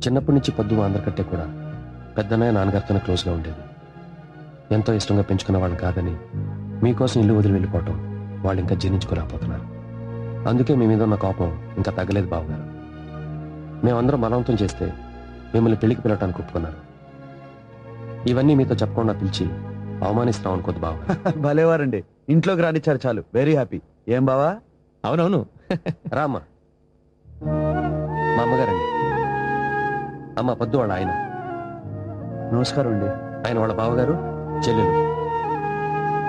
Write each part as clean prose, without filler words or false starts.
చిన్నప్పటి నుంచి పొద్దు అందరికంటే కూడా పెద్దన్నయ్య నాన్నగారితోనే క్లోజ్గా ఉండేది. ఎంతో ఇష్టంగా పెంచుకున్న వాళ్ళు కాదని మీకోసం ఇల్లు వదిలి వెళ్ళిపోవటం వాళ్ళు ఇంకా జీర్ణించుకోలేకపోతున్నారు. అందుకే మీ మీద ఉన్న కోపం ఇంకా తగ్గలేదు బావగారు. మేమందరం బలవంతం చేస్తే మిమ్మల్ని పెళ్లికి పిలవటానికి ఒప్పుకున్నారు. ఇవన్నీ మీతో చెప్పకుండా పిలిచి అవమానిస్తాం అనుకోద్దు బావ. భలేవారండి, ఇంట్లోకి రానిచ్చారు చాలు. Very happy. ఏం బావా? అవునవును. రామ్మా. మా అమ్మగారండి, అమ్మ పొద్దు వాళ్ళ ఆయన. నమస్కారం అండి. ఆయన వాళ్ళ బావగారు, చెల్లెలు.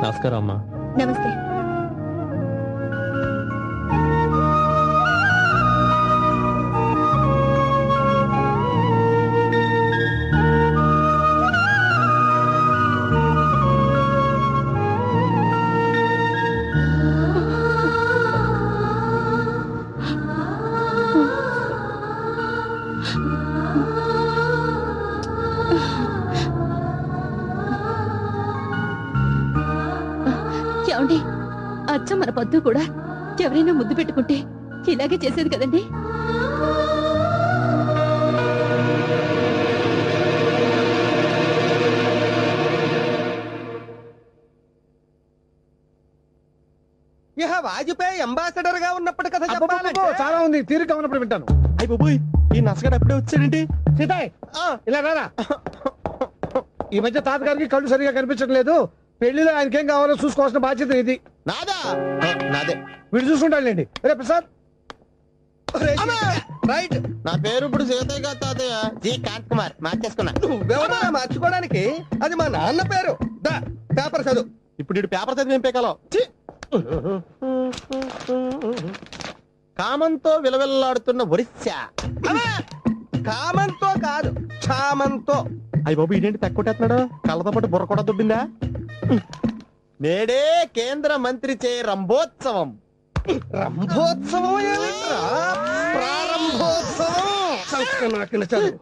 నమస్కారం అమ్మా. నమస్తే. ఏమండి, అచ్చ మన పొద్దు కూడా ఎవరైనా ముద్దు పెట్టుకుంటే ఇలాగే చేసేది కదండి. వాజ్పేయి అంబాసిడర్ గా ఉన్నప్పుడు కదా చాలా ఉంది. తీరిక ఉన్నప్పుడు వింటాను. అయ్యి బాబోయ్, ఈ నసగడు అప్పుడే వచ్చాడండి. సీతాయ్, ఇలా రారా. ఈ మధ్య తాతగారికి కళ్ళు సరిగా కనిపించడం లేదు. పెళ్లిలో ఆయనకేం కావాలో చూసుకోవాల్సిన బాధ్యత ఇది. నాదా? నాదే. వీడు చూసుకుంటాడులేండి. రే ప్రసాద్, రైట్. నా పేరు ఇప్పుడు సీతయ్య గారు తాతయ్య. జి కాంత్ కుమార్ మార్చేసుకున్నా. నువ్వెవరా మార్చుకోవడానికి? అది మా నాన్న పేరు. దా పేపర్ చదువు. ఇప్పుడు ఇటు పేపర్ చదివి ఏం పేకాలో. కామంతో విలవిల్లాడుతున్న ఒరిస్సా. కామంతో కాదు, క్షామంతో. అయ్యి బాబు, ఇదేంటి తక్కువట్టేస్తున్నాడు? కళ్ళతో పాటు బుర్ర కూడా దుబ్బిందా? నేడే కేంద్ర మంత్రి చే రంభోత్సవం. రంభోత్సవం ఏమిట్రా? ప్రారంభోత్సవం. సంస్కరణ చదువు.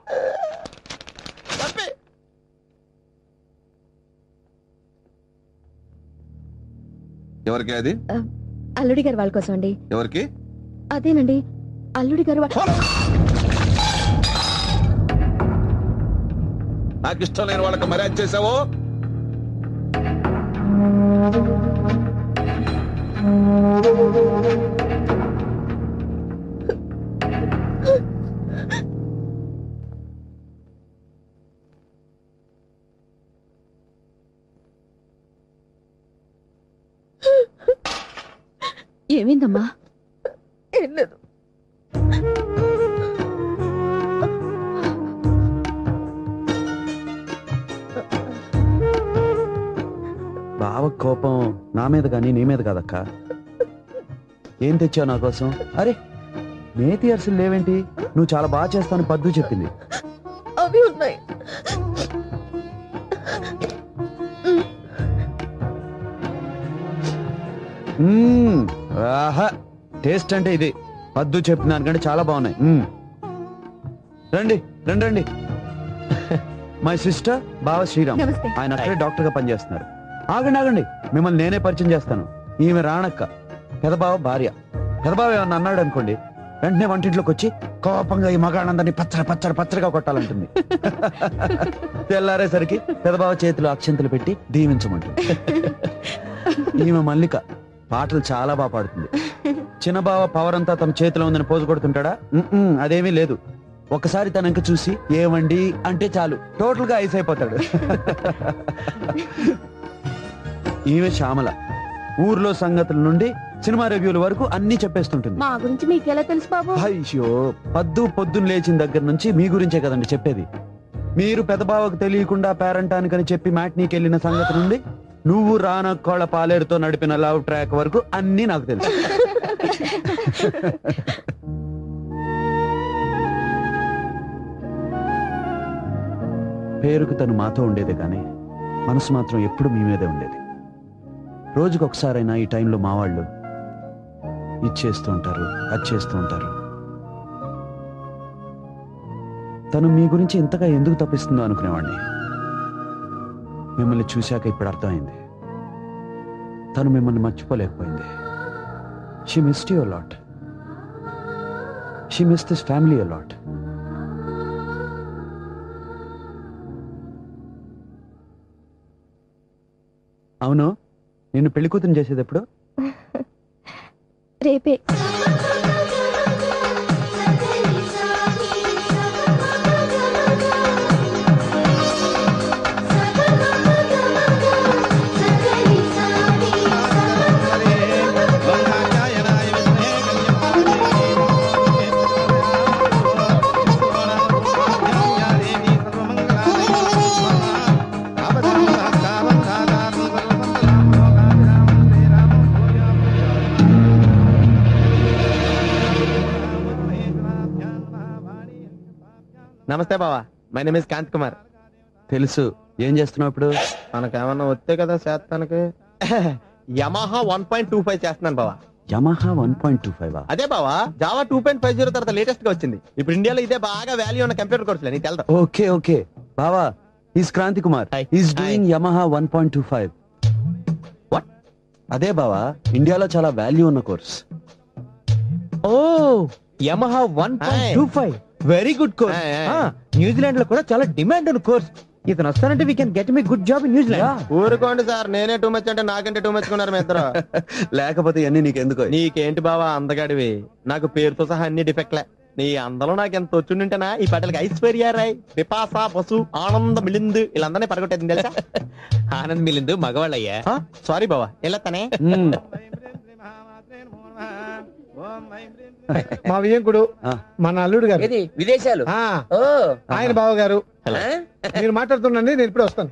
ఎవరికి అది? అల్లుడి గారు వాళ్ళ కోసం అండి. ఎవరికి? అదేనండి, అల్లుడి గారు. నాకు ఇష్టం లేని వాళ్ళకి మర్యాద చేసావో? ఏమైందమ్మా? ఏం లేదు. బావ కోపం నా మీద కానీ నీ మీద కాదక్క. ఏం తెచ్చావు నా కోసం? అరే, నేతి అరిసెలు లేవేంటి? నువ్వు చాలా బాగా చేస్తాను పద్దు చెప్పింది. అవి ఉన్నాయి. ఆహా, టేస్ట్ అంటే ఇది. పద్దు చెప్పిన దానికంటే చాలా బాగున్నాయి. రండి రండి రండి. మై సిస్టర్ బావ శ్రీరామ్. నమస్తే. ఆయన అక్కడే డాక్టర్ గా పనిచేస్తున్నారు. ఆగండి ఆగండి, మిమ్మల్ని నేనే పరిచయం చేస్తాను. ఈమె రాణక్క, పెదబావ భార్య. పెదబావ ఏమన్నా అన్నాడు అనుకోండి, వెంటనే వంటింట్లోకి వచ్చి కోపంగా ఈ మగాళ్ళందరినీ పచ్చడి పచ్చడి పచ్చడిగా కొట్టాలంటుంది. తెల్లారేసరికి పెదబావ చేతిలో అక్షంతలు పెట్టి దీవించమంటుంది. ఈమె మల్లిక, పాటలు చాలా బాగా పాడుతుంది. చిన్నబావ పవర్ అంతా తన చేతిలో ఉందని పోజు కొడుతుంటాడా? అదేమీ లేదు. ఒకసారి తన ఇంక చూసి ఏమండి అంటే చాలు, టోటల్ గా ఐస్ అయిపోతాడు. ఈమె శ్యామల, ఊర్లో సంగతుల నుండి సినిమా రివ్యూల వరకు అన్ని చెప్పేస్తుంటుంది. మా గురించి మీకెలా తెలుసు బాబు? అయ్యో, పొద్దున్న లేచిన దగ్గర నుంచి మీ గురించే కదండి చెప్పేది. మీరు పెదబావకు తెలియకుండా పేరంటానికని చెప్పి మ్యాట్నీకి వెళ్ళిన సంగతి నుండి నువ్వు రానక్కోళ్ళ పాలేరుతో నడిపిన లవ్ ట్రాక్ వరకు అన్ని నాకు తెలుసు. పేరుకు తను మాతో ఉండేదే కానీ మనసు మాత్రం ఎప్పుడు మీ మీదే ఉండేది. రోజుకు ఒకసారైనా ఈ టైంలో మా వాళ్ళు ఇచ్చేస్తూ ఉంటారు, అది చేస్తూ ఉంటారు. తను మీ గురించి ఇంతగా ఎందుకు తప్పిస్తుందో అనుకునేవాడిని. మిమ్మల్ని చూశాక ఇప్పుడు అర్థమైంది. తను మిమ్మల్ని మర్చిపోలేకపోయింది. She missed you a lot. She missed this family a lot. అవును, నిన్ను పెళ్లి కూతురు చేసేది ఎప్పుడు? రేపే. నమస్తే బావా, my name is Kanth Kumar. తెలుసు. ఏం చేస్తున్నావు ఇప్పుడు? మనకేమన్నా వస్తే కదా చేస్తానికి. యమహా 1.25 చేస్తున్నాను బావా. యమహా 1.25. అదే బావా, జావా 2.50 తర్వాత లేటెస్ట్ గా వచ్చింది. ఇప్పుడు ఇండియాలో ఇదే బాగా వాల్యూ ఉన్న కంప్యూటర్ కోర్సులే, నీకు తెలుదా? ఓకే ఓకే బావా, is Kranthi Kumar. Is doing Yamaha 1.25. What? అదే బావా, ఇండియాలో చాలా వాల్యూ ఉన్న course. Oh Yamaha 1.25 very good course. New Zealand లో కూడా చాలా డిమాండ్ ఉన్న కోర్స్. ఇతను వస్తానంటే we can get me good job in New Zealand. ఊరుకోండి సార్, నేనే టూ మచ్ అంటే నాకంటే టూ మచ్ కున్నారు మీ ఇద్దరు. లేకపోతే ఇవన్నీ నీకెందుకు? నీకేంటి బావా అందగాడివి, నాకు పేరుతో సహా అన్ని డిఫెక్ట్లే. నీ అందరూ నాకు ఎంత వచ్చుంటేనా ఈ పాటలకి ఐశ్వర్య రాయ్, బిపాసా బసు, ఆనంద్ మిలింద్ వీళ్ళందరినీ పరగొట్టేది తెలుసా? ఆనంద్ మిలిందు మగవాళ్ళయ్యా. సారీ బావా, ఎలా తనే మా వియ్యంకుడు, మన అల్లుడు గారు విదేశాలు. ఆయన బావ గారు. మీరు మాట్లాడుతుండండి, నేను ఇప్పుడే వస్తాను.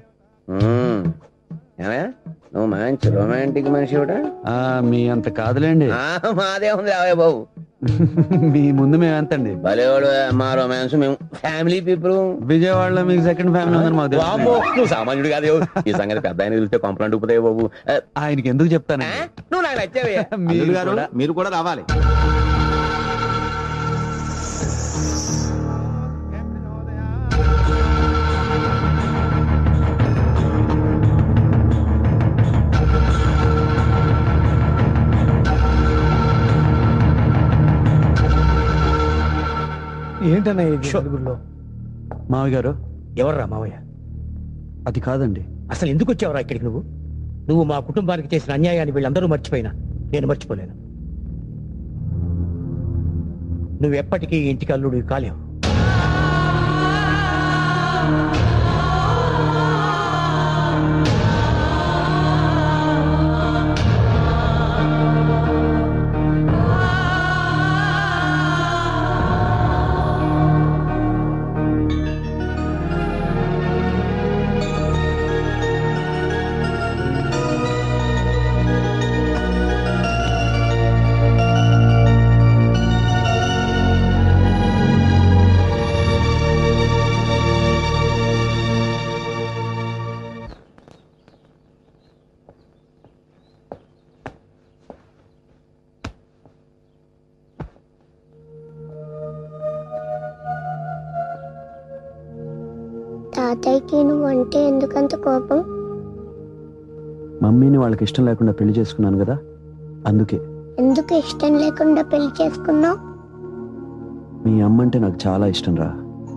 నువ్వు మంచి రొమాంటిక్ మనిషి మీ అంత కాదులేండి. మాదే ఉంది రావే బాబు. మీ ముందు మేము ఎంతండి? భలేవాడు, మా రొమాన్స్ మేము ఫ్యామిలీ పీపుల్. విజయవాడలో మీకు సెకండ్ ఫ్యామిలీ ఉందని మాకు తెలుసు. నువ్వు సామాన్యుడు కాదు, ఈ సంగతి పెద్ద ఆయన తెలిస్తే కంప్లైంట్ పోతాయి బాబు. ఆయనకి ఎందుకు చెప్తాను? నువ్వు నాకు నచ్చావే. మీరు కూడా రావాలి. ఏంటన్నా ఇది నలుగురిలో? మావి గారు. ఎవర్రా మావయ్య? అది కాదండి. అసలు ఎందుకు వచ్చావురా ఇక్కడికి? నువ్వు మా కుటుంబానికి చేసిన అన్యాయాన్ని వీళ్ళందరూ మర్చిపోయినా నేను మర్చిపోలేను. నువ్వెప్పటికీ ఇంటికి అల్లుడు కాలేవు. తాతయ్యకి నువ్వంటే ఎందుకంత కోపం? మమ్మీని వాళ్ళకి ఇష్టం లేకుండా పెళ్లి చేసుకున్నాను కదా, అందుకే. ఎందుకు ఇష్టం లేకుండా పెళ్లి చేసుకున్నావు? మీ అమ్మ అంటే నాకు చాలా ఇష్టం రా,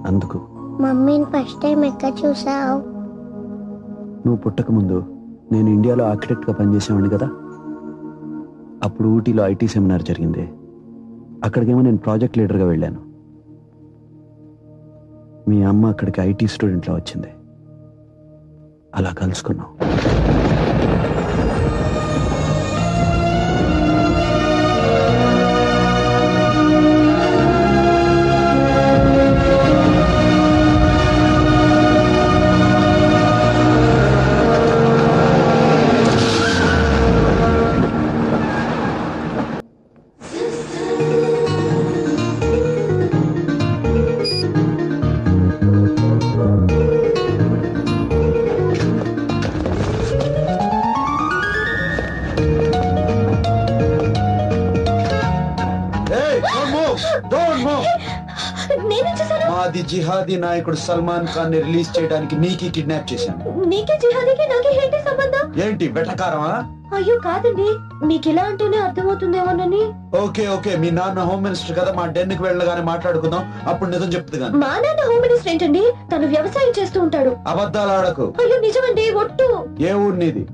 అందుకు. మమ్మీని ఫస్ట్ టైం ఎక్కడ చూసావు? నువ్వు పుట్టక ముందు నేను ఇండియాలో ఆర్కిటెక్ట్ గా పనిచేసేవాడిని కదా, అప్పుడు ఊటీలో ఐటీ సెమినార్ జరిగింది. అక్కడికేమో నేను ప్రాజెక్ట్ లీడర్గా వెళ్ళాను. మీ అమ్మ అక్కడికి ఐటీ స్టూడెంట్లా వచ్చింది. అలా కలుసుకున్నాం. మాది జిహాదీ నాయకుడు సల్మాన్ ఖాన్ ని రిలీజ్ చేయడానికి నీకి కిడ్నాప్ చేశాను. నీకే జిహాదీకి నాకే ఏంటి సంబంధం? ఏంటి వెటకారమా? అయ్యో కాదండి, మీకు ఇలా అంటేనే అర్థమవుతుందేమోనని. ఓకే ఓకే, మీ నాన్న హోమ్ మినిస్టర్ కదా, మా డెన్ కి వెళ్ళగానే మాట్లాడుకుందాం, అప్పుడు నిజం చెప్తుంది కానీ. మా నాన్న హోమ్ మినిస్టర్ ఏంటండి? తను వ్యవసాయం చేస్తూ ఉంటాడు. అబద్ధాలు ఆడకు. అయ్యో నిజమండి, ఒట్టు. ఏ ఊరు నీది?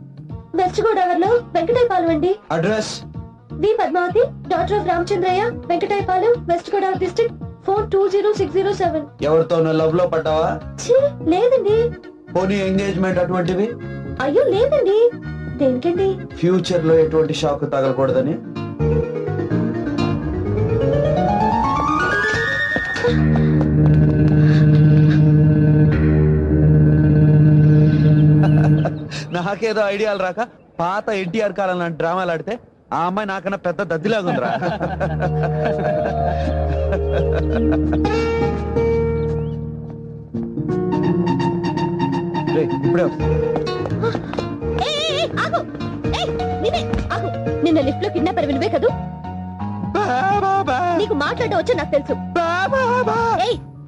వెస్ట్ గోదావరిలో వెంకటాయపాలెం అండి. Address V Padmavathi, doctor of Ramachandraiah, Venkatayapalem, west Godavari district, phone 20607. ఎవరితో లవ్ లో పడ్డావా? లేదండి. పోనీ ఎంగేజ్మెంట్ అటువంటివి? అయ్యో లేదండి. దేనికండి? ఫ్యూచర్ లో ఎటువంటి షాక్ తగలకూడదని. నాకేదో ఐడియాలు రాక పాత ఎన్టీఆర్ కాలం లాంటి డ్రామాలు ఆడితే ఆ అమ్మాయి నాకన్నా పెద్ద దద్దిలాగుందిరా. ఇప్పుడే నిన్న లిఫ్ట్ లో కిడ్నాపర్ వినివే కదూ? నీకు మాట్లాడడం వచ్చా నాకు తెలుసు.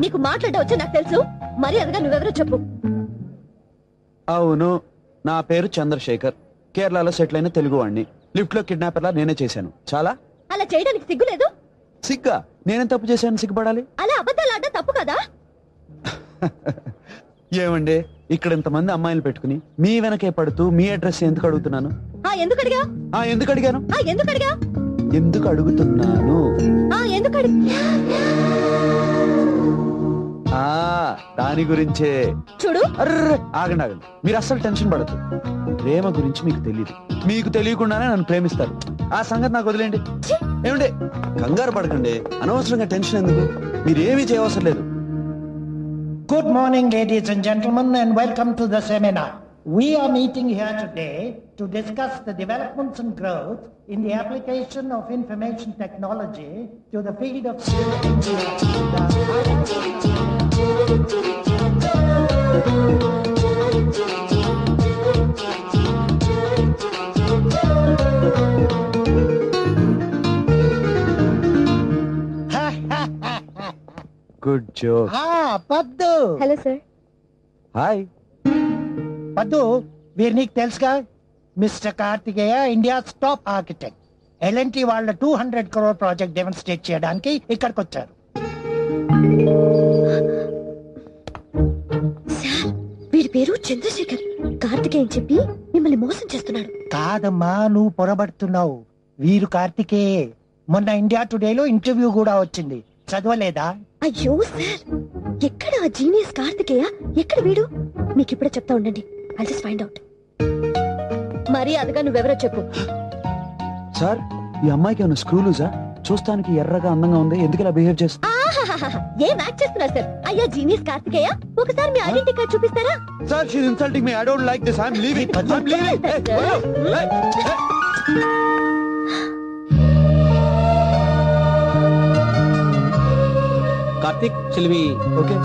నీకు మాట్లాడడం వచ్చా నాకు తెలుసు. మరి అదగా నువ్వెవరో చెప్పు. అవును, నా పేరు చంద్రశేఖర్. కేరళలో సెటిల్ అయిన తెలుగు వాడిని. లిఫ్ట్ లో కిడ్నాపర్లా నేనే చేశాను. చాలా అలా చేయడానికి సిగ్గు లేదు? సిగ్గా? నేనేం తప్పు చేశాను సిగ్గుపడాలి? అలా అబద్ధాలు ఆడడం తప్పు కదా? ఏమండి, ఇక్కడ ఇంతమంది అమ్మాయిలు పెట్టుకుని మీ వెనకే పడుతూ మీ అడ్రస్ ఎందుకు అడుగుతున్నాను? ఎందుకు అడిగా? ఎందుకు అడిగాను? ఎందుకు అడిగా? ఎందుకు అడుగుతున్నాను? ఎందుకు దాని గురించే. చూడు, ఆగండి ఆగండి, మీరు అస్సలు టెన్షన్ పడద్దు. ప్రేమ గురించి మీకు తెలియదు. మీకు తెలియకుండానే నన్ను ప్రేమిస్తారు. ఆ సంగతి నాకు వదిలేండి. ఏమండి, కంగారు పడకండి. అనవసరంగా టెన్షన్ ఎందుకు? మీరేమీ చేయవసరం లేదు. Good morning, ladies and gentlemen, and welcome to the seminar. We are meeting here today to discuss the developments and growth in the application of information technology to the field of good joke. Paddu. Hello sir. Hi Paddu, వీరు నీకు తెలుసుగా? Mister Karthikeya, India's top architect. L N T వాళ్ళ 200 crore project demonstrate చేయడానికి ఇక్కడికి వచ్చారు. వీడి పేరు చంద్రశేఖర్. కార్తికేయ అని చెప్పి మిమ్మల్ని మోసం చేస్తున్నాడు. కాదమ్మా, నువ్వు పొరబడుతున్నావు. వీరు కార్తికేయ. మొన్న ఇండియా టుడేలో ఇంటర్వ్యూ కూడా వచ్చింది. చదవలేదా? అయ్యో సార్, ఎక్కడ ఆ జీనియస్ కార్తికేయ? ఎక్కడ వీడు? మీకు ఇప్పుడే చెప్తా ఉండండి. I just find out. మరి అదగా నువ్వెవరో చెప్పు. సార్, ఈ అమ్మాయికి ఏమైనా స్క్రూ లూజా? చూస్తానికి ఎర్రగా అందంగా ఉంది. ఎందుకు ఇలా బిహేవ్ చేస్తా? ఏం యాక్ట్ చేస్తున్నారు సార్? అయ్యా జీనియస్ కార్తికేయ, ఒకసారి మీ ఐడెంటిటీ కార్డ్ చూపిస్తారా? Sir, she is insulting me. I don't like this. I am leaving. I am leaving. Karthik, shall we? Okay.